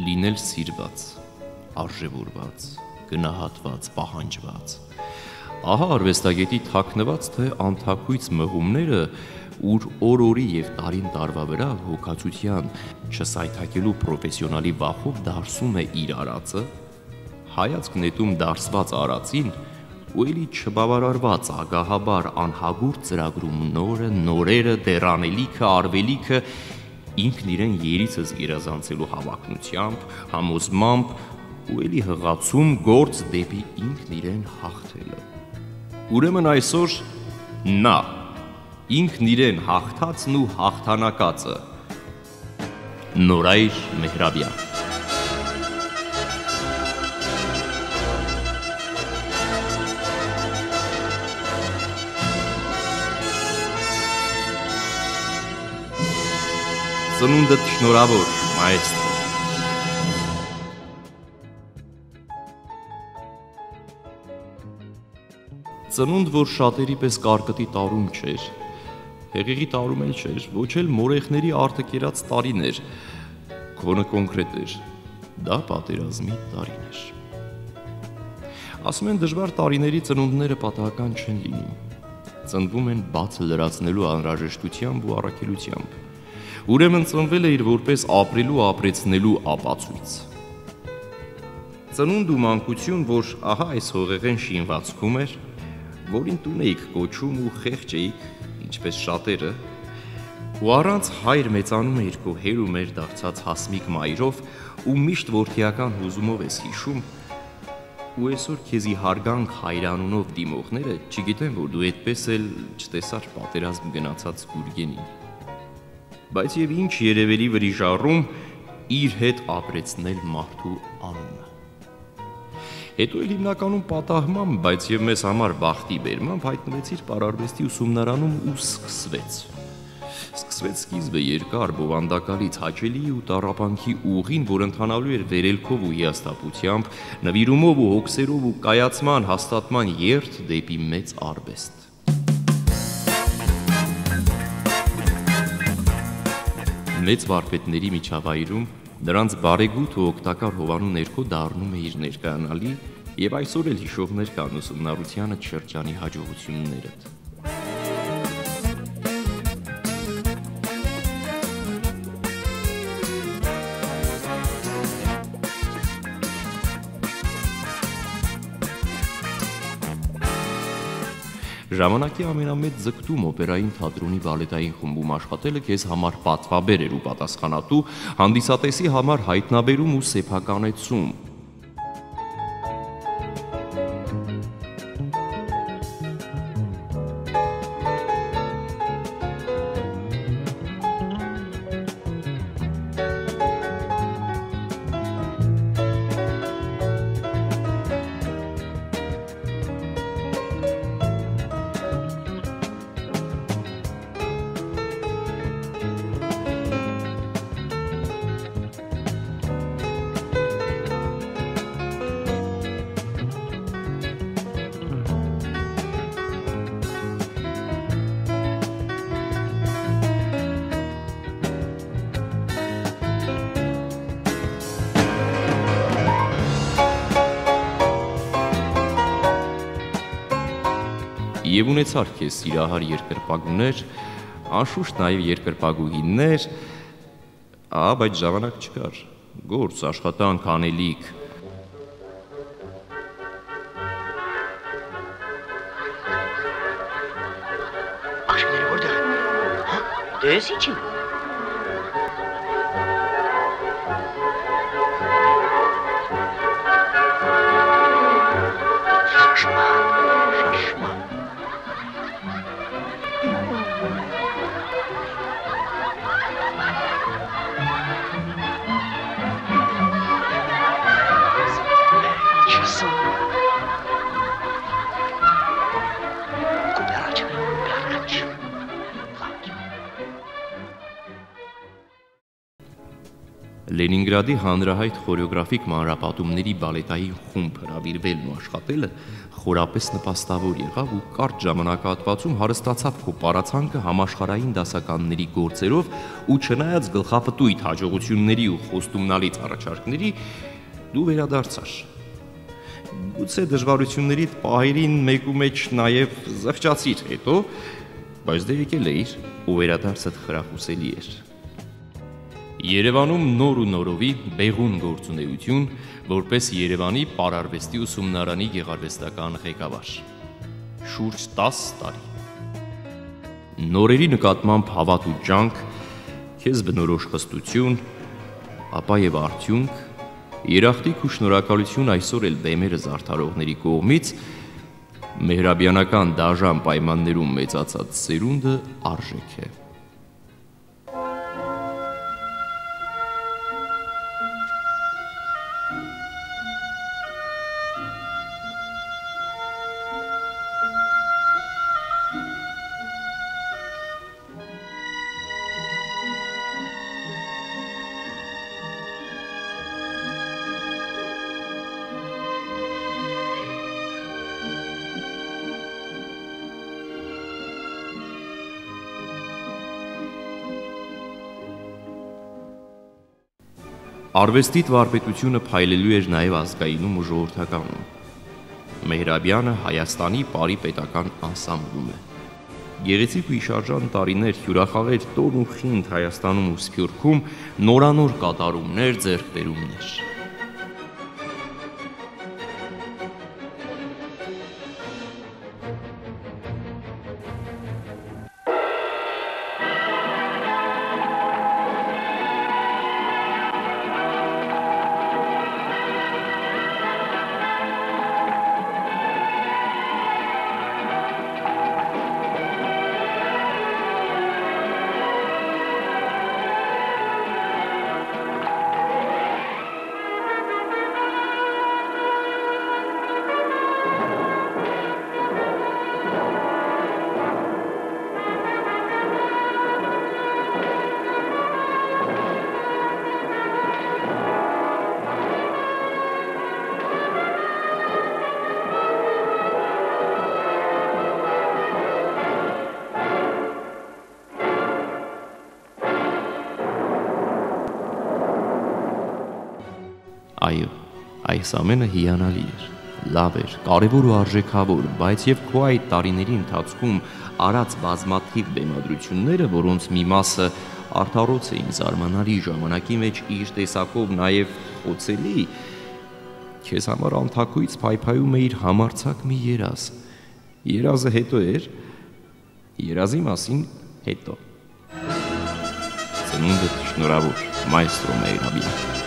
լինել սիրված, արժևորված, գնահատված, պահանջված։ Ահա արվեստագետի թաքնված թե անթաքույց մղումները, ուր օր-օրի և տարին տարվա վրա հոգացության չսայթաքելու պրոֆեսիոնալի վախով դարսում է իր արածը, հայացք նետում դարսված արածին ու էլի չբավարարված ագահաբար անհագուրդ ծրագրում նորը, նորերը, դեռանելիքը, արվելիքը, ինքն իրեն երիցս գերազանցելու հավակնությամբ, համոզմամբ ու էլի հղացում գործ դեպի ինքն իրեն հաղթելը։ Ուրեմն այսօր նա, ինքն իրեն հաղթածն ու հաղթանակածը, Նորայր Մեհրաբյան։ Ծնունդդ շնորհավոր, մայեստրո։ Ծնունդ, որ շատերի պես կարկտի տարում չէր, հեղեղի տարում էլ չէր, ոչ էլ մորեխների արտը կերած տարին էր, քոնը կոնկրետ էր, դա պատերազմի տարին էր։ Ասում են դժվար տարիների ծնունդները պատահական չեն լինում, ծնվում են բաց լրացնելու անհրաժեշտությամբ ու առաքելությամբ։ Ուրեմն ծնվել էր որպես ապրելու ապրեցնելու ապացույց։ Ծնունդ ու մանկություն, որ ահա այս հողեղեն շինվածքում էր, որին տուն էիք կոչում ու խեղճ էիք, ինչպես շատերը, ու առանց հայր մեծանում էր քո հեր ու մեր դարձած հասմիկ մայրով ու միշտ որդիական հուզումով ես հիշում, ու այսօր քեզի հարգանք հայրանունով դիմողները չգիտեն, որ դու այդպես էլ չտեսար պատերազմ գնացած Գուրգենին։ Բայց և ինչ երևելի վրիժառում իր հետ ապրեցնել մարդու անունը։ Հետո էլ հիմնականում պատահմամբ, բայց և մեզ համար բախտի բերմամբ հայտնվեցիր պարարվեստի ուսումնարանում ու սկսվեց։ Սկսվեց սկիզբը երկար, բովանդակալից հաճելի ու տառապանքի ուղին, որ ընթանալու էր վերելքով ու հիասթափությամբ, նվիրումով ու հոգսերով ու կայացման հաստատման երթ դեպի մեծ արվեստ։ Մեծ վարպետների միջավայրում նրանց բարեգութ ու օգտակար հովանու ներքո դառնում է իր ներկայանալի և այսօր էլ հիշողներ կան ուսումնառությանը շրջանի հաջողություններդ։ Ժամանակի ամենամեծ ձգտում օպերային թատրոնի բալետային խմբում աշխատելը քեզ համար պատվաբեր էր ու պատասխանատու, հանդիսատեսի համար հայտնաբերում ու սեփականեցում։ Եվ ունեցար քեզ սիրահար երկրպագուներ, անշուշտ նաև երկրպագուհիներ, բայց ժամանակ չկար, գործ, աշխատանք, անելիք։ Աշները որտեղ են, դες իչի։ Լենինգրադի հանրահայտ խորեոգրաֆիկ մանրապատումների բալետային խումբ հրավիրվելն ու աշխատելը խորապես նպաստավոր եղավ ու կարճ ժամանակահատվածում հարստացավ քո պարացանկը համաշխարհային դասականների գործերով ու չնայած գլխապտույտ հաջողությունների ու խոստումնալից առաջարկների դու վերադարձար։ Գուցե դժվարությունների պահերին մեկու մեջ նաև զղջացիր հետո, բայց դե եկել էիր ու վերադարձդ խրախուսելի էր։ Երևանում նոր ու նորովի բեղուն գործունեություն, որպես Երևանի պարարվեստի ուսումնարանի գեղարվեստական ղեկավար։ Շուրջ 10 տարի։ Նորերի նկատմամբ հավատ ու ջանք, քեզ բնորոշ խստություն, ապա եւ արդյունք, երախտիկ ու շնորհակալություն այսօր էլ բեմերը զարդարողների կողմից մեհրաբյանական դաժան պայմաններում մեծացած սերունդը արժեք է։ Արվեստիտ վարպետությունը փայլելու էր նաև ազգայինում ու ժողովրդականում։ Մեհրաբյանը Հայաստանի պարի պետական անսամբլում է։ Գեղեցիկ ու իշարժան տարիներ, հյուրախաղեր տոն ու խինդ Հայաստանում ու Սփյուռքում, նորանոր կատարումներ, ձեռքբերումներ։ Այո, այս ամենը հիանալի էր, լավ էր, կարևոր ու արժեքավոր, բայց եւ քո այդ տարիների ընթացքում արած բազմաթիվ բեմադրությունները, որոնց մի մասը արդարոց էին զարմանալի, ժամանակի մեջ իր տեսակով նաեւ խոցելի, քեզ համար անթակույց փայփայում էր համարցակ մի երազ։ Երազը հետո էր, երազի մասին հետո։ Ծնունդդ շնորհավոր, մայստրո Մեհրաբյան։